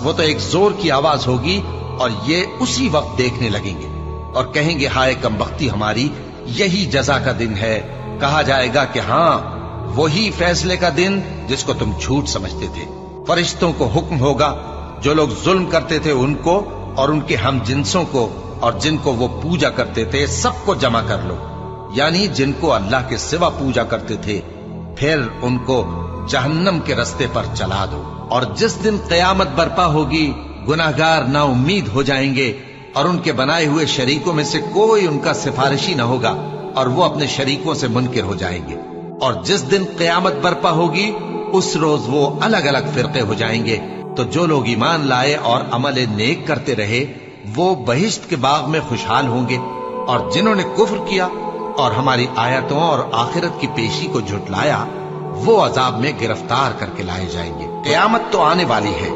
وہ تو ایک زور کی آواز ہوگی اور یہ اسی وقت دیکھنے لگیں گے اور کہیں گے ہائے کمبختی ہماری، یہی جزا کا دن ہے۔ کہا جائے گا کہ ہاں وہی فیصلے کا دن جس کو تم جھوٹ سمجھتے تھے۔ فرشتوں کو حکم ہوگا جو لوگ ظلم کرتے تھے ان کو اور ان کے ہم جنسوں کو اور جن کو وہ پوجا کرتے تھے سب کو جمع کر لو، یعنی جن کو اللہ کے سوا پوجا کرتے تھے، پھر ان کو جہنم کے رستے پر چلا دو۔ اور جس دن قیامت برپا ہوگی گناہگار نا امید ہو جائیں گے اور ان کے بنائے ہوئے شریکوں میں سے کوئی ان کا سفارشی نہ ہوگا اور وہ اپنے شریکوں سے منکر ہو جائیں گے۔ اور جس دن قیامت برپا ہوگی اس روز وہ الگ الگ فرقے ہو جائیں گے، تو جو لوگ ایمان لائے اور عمل نیک کرتے رہے وہ بہشت کے باغ میں خوشحال ہوں گے، اور جنہوں نے کفر کیا اور ہماری آیتوں اور آخرت کی پیشی کو جھٹلایا وہ عذاب میں گرفتار کر کے لائے جائیں گے۔ قیامت تو آنے والی ہے،